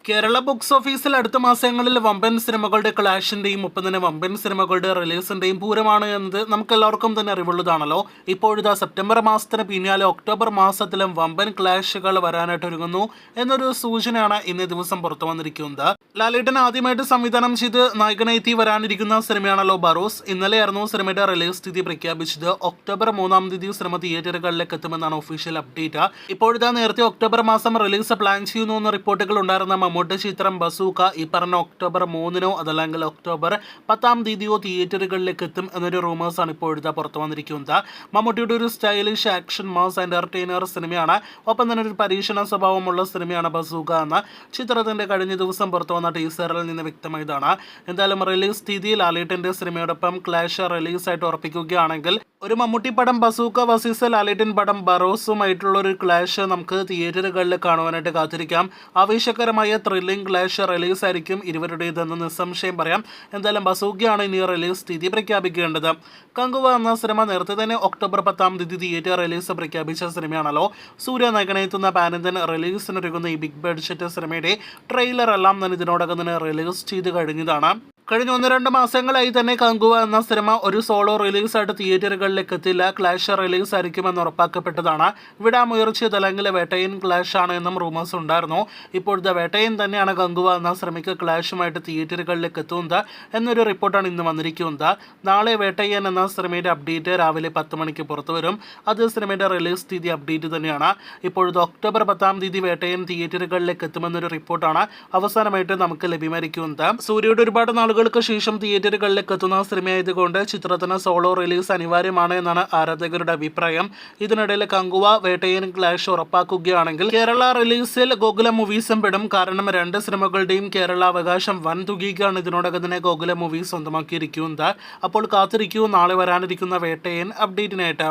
Kerala box ഓഫീസിൽ അടുത്ത മാസങ്ങളിൽ വമ്പൻ സിനിമകളുടെ ക്ലാഷിന്റെയും ഒപ്പം തന്നെ വമ്പൻ സിനിമകളുടെ റിലീസിന്റെയും പൂരമാണ് എന്നത് നമുക്ക് എല്ലാവർക്കും തന്നെ അറിവുള്ളതാണല്ലോ. ഇപ്പോഴിതാ സെപ്റ്റംബർ മാസത്തിന് പിന്നാലെ ഒക്ടോബർ മാസത്തിലും വമ്പൻ ക്ലാഷുകൾ വരാനായിട്ട് ഒരുങ്ങുന്നു എന്നൊരു സൂചനയാണ് ഇന്നേ ദിവസം പുറത്തു വന്നിരിക്കുന്നത്. ലാലേട്ടൻ ആദ്യമായിട്ട് സംവിധാനം ചെയ്ത് നായകനെത്തി വരാനിരിക്കുന്ന സിനിമയാണല്ലോ ബറോസ്. ഇന്നലെയായിരുന്നു സിനിമയുടെ റിലീസ് തീയതി പ്രഖ്യാപിച്ചത്. ഒക്ടോബർ 3-ാം തീയതി സിനിമ തിയേറ്ററുകളിലേക്ക് എത്തുമെന്നാണ് ഒഫീഷ്യൽ അപ്ഡേറ്റ്. ഇപ്പോഴിതാ നേരത്തെ ഒക്ടോബർ മാസം റിലീസ് പ്ലാൻ ചെയ്യുന്നു എന്ന റിപ്പോർട്ടുകൾ ഉണ്ടായിരുന്ന മമ്മൂട്ടി ചിത്രം ബസൂക്ക ഈ പറഞ്ഞ ഒക്ടോബർ 3-നോ അതല്ലെങ്കിൽ ഒക്ടോബർ 10-ാം തീയതിയോ തിയേറ്ററുകളിലേക്ക് എത്തും എന്നൊരു റൂമേഴ്സാണ് ഇപ്പോഴത്തെ പുറത്തു വന്നിരിക്കുന്നത്. മമ്മൂട്ടിയുടെ ഒരു സ്റ്റൈലിഷ് ആക്ഷൻ മാസ് എന്റർടൈനർ സിനിമയാണ്. ഒപ്പം തന്നെ ഒരു പരീക്ഷണ സ്വഭാവമുള്ള സിനിമയാണ് ബസൂക്ക എന്ന ചിത്രത്തിന്റെ കഴിഞ്ഞ ദിവസം പുറത്തു വന്ന ടീസറിൽ നിന്ന് വ്യക്തമായതാണ്. എന്തായാലും റിലീസ് തീയതി ലാലേട്ടന്റെ സിനിമയോടൊപ്പം ക്ലാഷ് റിലീസായിട്ട് ഉറപ്പിക്കുകയാണെങ്കിൽ ഒരു മമ്മൂട്ടി പടം ബസൂക്ക വസീസ് ലാലേട്ടൻ പടം ബറോസുമായിട്ടുള്ള ഒരു ക്ലാഷ് നമുക്ക് തിയേറ്ററുകളിൽ കാണുവാനായിട്ട് കാത്തിരിക്കാം. ആവേശകരമായ ത്രില്ലിംഗ് ക്ലാഷ് റിലീസ് ആയിരിക്കും ഇരുവരുടേതെന്ന് നിസ്സംശയം പറയാം. എന്തായാലും ബസൂക്കയാണ് ഇനി റിലീസ് തീയതി പ്രഖ്യാപിക്കേണ്ടത്. കങ്കുവ എന്ന സിനിമ നേരത്തെ തന്നെ ഒക്ടോബർ 10-ാം തീയതി തിയേറ്റർ റിലീസ് പ്രഖ്യാപിച്ച സിനിമയാണല്ലോ. സൂര്യ നായകനെത്തുന്ന പാനന്തൻ റിലീസിനൊരുങ്ങുന്ന ഈ ബിഗ് ബഡ്ജറ്റ് സിനിമയുടെ ട്രെയിലർ എല്ലാം തന്നെ ഇതിനോടകം തന്നെ റിലീസ് ചെയ്ത് കഴിഞ്ഞതാണ്. കഴിഞ്ഞ 1-2 മാസങ്ങളായി തന്നെ കങ്കുവ എന്ന സിനിമ ഒരു സോളോ റിലീസായിട്ട് തിയേറ്ററുകളിലേക്ക് എത്തില്ല. ക്ലാഷ് റിലീസ് ആയിരിക്കുമെന്ന് ഉറപ്പാക്കപ്പെട്ടതാണ്. വിടാമുയർച്ചത് അല്ലെങ്കിൽ വേട്ടയൻ ക്ലാഷ് ആണ് എന്നും റൂമേഴ്സ് ഉണ്ടായിരുന്നു. ഇപ്പോഴത്തെ വേട്ടയൻ തന്നെയാണ് കങ്കുവ എന്ന സിനിമയ്ക്ക് ക്ലാഷുമായിട്ട് തിയേറ്ററുകളിലേക്ക് എത്തുന്നത് എന്നൊരു റിപ്പോർട്ടാണ് ഇന്ന് വന്നിരിക്കുന്നത്. നാളെ വേട്ടയൻ എന്ന സിനിമയുടെ അപ്ഡേറ്റ് രാവിലെ 10 മണിക്ക് പുറത്തു വരും. അത് സിനിമയുടെ റിലീസ് തീയതി അപ്ഡേറ്റ് തന്നെയാണ്. ഇപ്പോഴത്തെ ഒക്ടോബർ 10-ാം തീയതി വേട്ടയൻ തിയേറ്ററുകളിലേക്ക് എത്തുമെന്നൊരു റിപ്പോർട്ടാണ് അവസാനമായിട്ട് നമുക്ക് ലഭ്യമായിരിക്കുന്നത്. സൂര്യയുടെ ഒരുപാട് നാളുകൾക്ക് ശേഷം തിയേറ്ററുകളിലേക്ക് എത്തുന്ന സിനിമയായതുകൊണ്ട് ചിത്രത്തിന് സോളോ റിലീസ് അനിവാര്യമാണ് എന്നാണ് ആരാധകരുടെ അഭിപ്രായം. ഇതിനിടയിൽ കങ്കുവ വേട്ടയൻ ക്ലാഷ് ഉറപ്പാക്കുകയാണെങ്കിൽ കേരള റിലീസിൽ ഗോകുലം മൂവീസും പെടും. കാരണം 2 സിനിമകളുടെയും കേരള അവകാശം വൻ തുകയ്ക്കാണ് ഇതിനോടകം തന്നെ ഗോകുലം മൂവീസ് സ്വന്തമാക്കിയിരിക്കുന്നത്. അപ്പോൾ കാത്തിരിക്കൂ നാളെ വരാനിരിക്കുന്ന വേട്ടയൻ അപ്ഡേറ്റിനായിട്ട്.